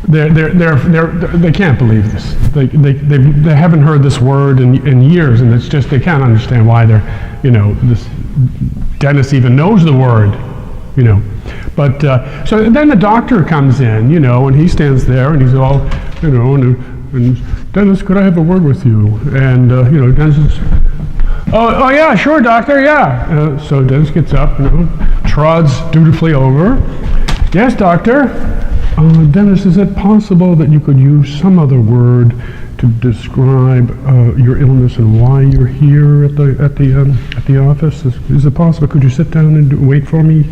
they can't believe this. They haven't heard this word in years, and it's just they can't understand why this Dennis even knows the word, But so then the doctor comes in, and he stands there, and he's all, and Dennis, could I have a word with you? And Dennis is, oh yeah, sure, doctor, yeah. So Dennis gets up, trods dutifully over. Yes, doctor. Dennis, is it possible that you could use some other word to describe your illness and why you're here at the office? Is it possible? Could you sit down and wait for me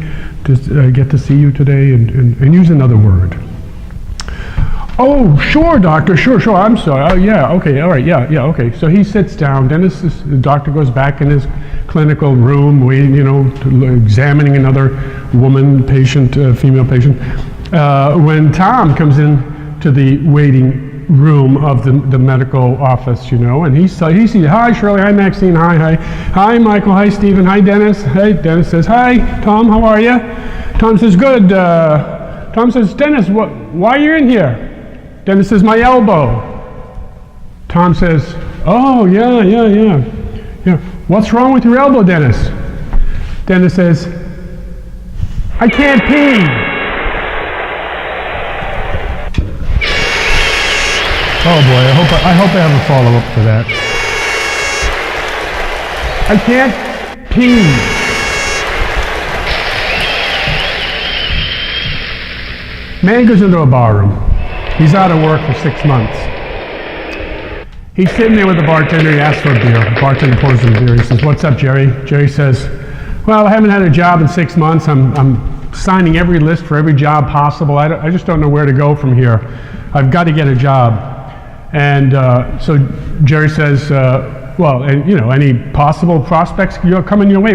to get to see you today and use another word? Oh, sure, doctor, sure. I'm sorry. Oh, yeah, okay, all right, yeah, okay. So he sits down. The doctor goes back in his clinical room, waiting, examining another woman patient, female patient. When Tom comes in to the waiting room of the medical office, and he sees, hi Shirley, hi Maxine, hi Michael, hi Stephen, hi Dennis. Hey, Dennis says, hi Tom, how are you? Tom says, good. Tom says, Dennis, why are you in here? Dennis says, my elbow. Tom says, oh yeah. What's wrong with your elbow, Dennis? Dennis says, I can't pee. Oh boy, I hope I have a follow-up for that. I can't pee. Man goes into a barroom. He's out of work for 6 months. He's sitting there with the bartender. He asks for a beer. The bartender pours him a beer. He says, what's up, Jerry? Jerry says, well, I haven't had a job in 6 months. I'm signing every list for every job possible. I just don't know where to go from here. I've got to get a job. And so Jerry says, any possible prospects coming your way?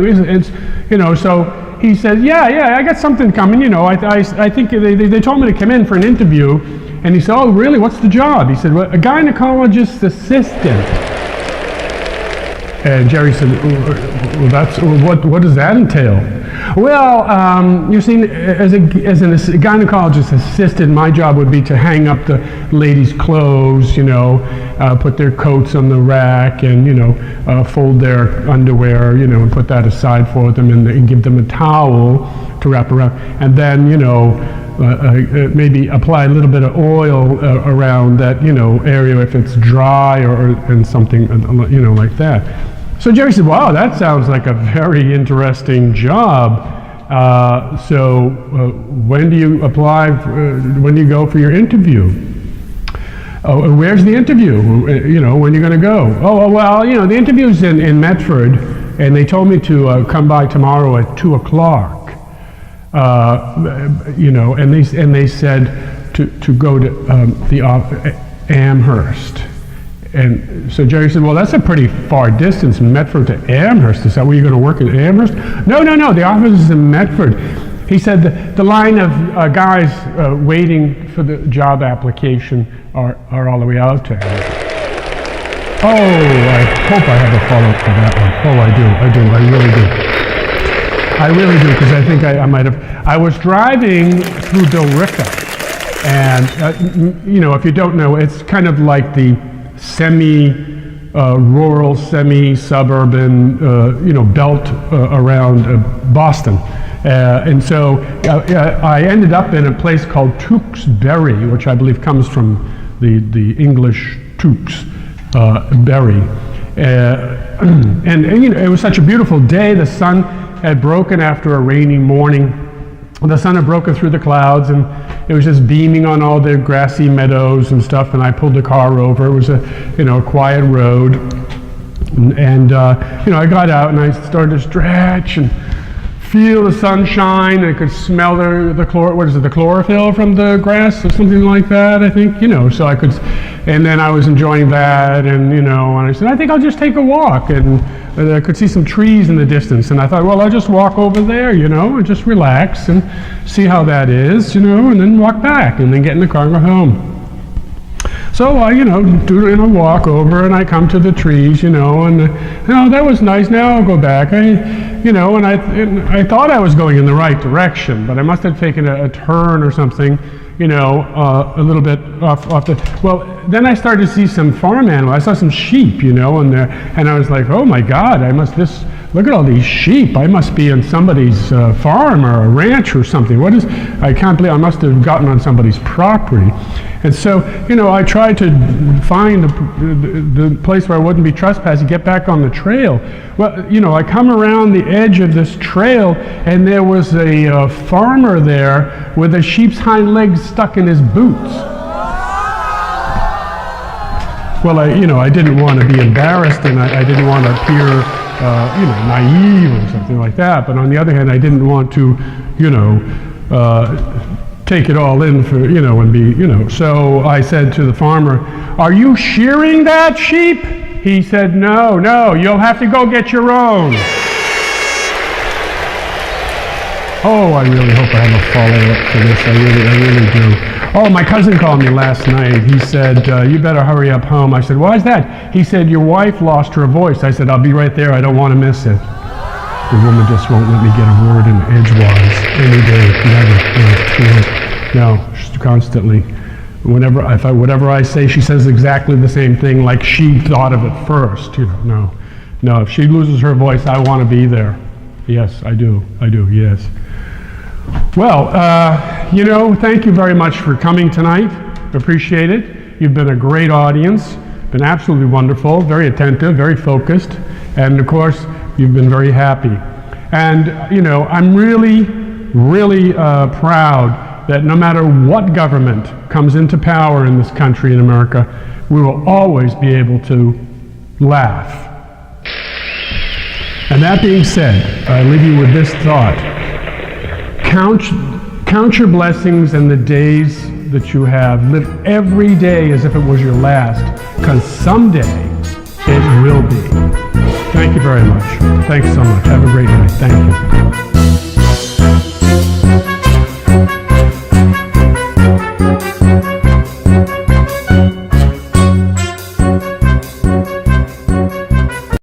So he says, yeah, I got something coming. I think they told me to come in for an interview. And he said, oh, really? What's the job? He said, well, a gynecologist assistant. And Jerry said, well, what does that entail? Well, you see, as a gynecologist assistant, my job would be to hang up the ladies' clothes, put their coats on the rack, and fold their underwear, and put that aside for them, and give them a towel to wrap around, and then maybe apply a little bit of oil around that area if it's dry and something like that. So Jerry said, wow, that sounds like a very interesting job. So when do you apply, when do you go for your interview? Oh, where's the interview? When are you going to go? Oh, well, the interview's in Medford, and they told me to come by tomorrow at 2 o'clock. And they said to go to the Amherst. And so Jerry said, well, that's a pretty far distance, Medford to Amherst. Is that where you're going to work at Amherst? No, the office is in Medford. He said the line of guys waiting for the job application are all the way out to Amherst. Oh, I hope I have a follow-up for that one. Oh, I really do, because I think I might have. I was driving through Billerica, and if you don't know, it's kind of like the semi-rural, semi-suburban, belt around Boston. And so I ended up in a place called Tewksbury, which I believe comes from the English Tewks, berry. And it was such a beautiful day. The sun had broken after a rainy morning. The sun had broken through the clouds, and it was just beaming on all the grassy meadows and stuff, and I pulled the car over. It was a quiet road. And I got out and I started to stretch and feel the sunshine. I could smell the chlorophyll from the grass or something like that, I think, so I could, and then I was enjoying that, and and I said, I think I'll just take a walk, and I could see some trees in the distance, and I thought, well, I'll just walk over there, and just relax and see how that is, and then walk back, and then get in the car and go home. So I, do a walk over, and I come to the trees, and that was nice. Now I'll go back. And I thought I was going in the right direction, but I must have taken a turn or something, a little bit off the, well, then I started to see some farm animals. I saw some sheep, and I was like, oh my God, look at all these sheep. I must be in somebody's farm or a ranch or something. I can't believe I must have gotten on somebody's property. And so, I tried to find the place where I wouldn't be trespassing, get back on the trail. Well, I come around the edge of this trail, and there was a farmer there with a sheep's hind legs stuck in his boots. Well, I didn't want to be embarrassed, and I didn't want to appear, naive or something like that. But on the other hand, I didn't want to, take it all in for, and be, So I said to the farmer, "Are you shearing that sheep?" He said, No, you'll have to go get your own. Oh, I really hope I have a follow-up to this. I really do. Oh, my cousin called me last night. He said, you better hurry up home. I said, why is that? He said, your wife lost her voice. I said, I'll be right there. I don't want to miss it. The woman just won't let me get a word in edgewise any day. Never. No, she's constantly. Whatever I say, she says exactly the same thing like she thought of it first. No. If she loses her voice, I want to be there. Yes, I do, yes. Well, thank you very much for coming tonight. Appreciate it. You've been a great audience, been absolutely wonderful, very attentive, very focused, and of course, you've been very happy. And, I'm really, really proud that no matter what government comes into power in this country, in America, we will always be able to laugh. And that being said, I leave you with this thought. Count your blessings and the days that you have. Live every day as if it was your last, because someday it will be. Thank you very much. Thanks so much. Have a great night. Thank you.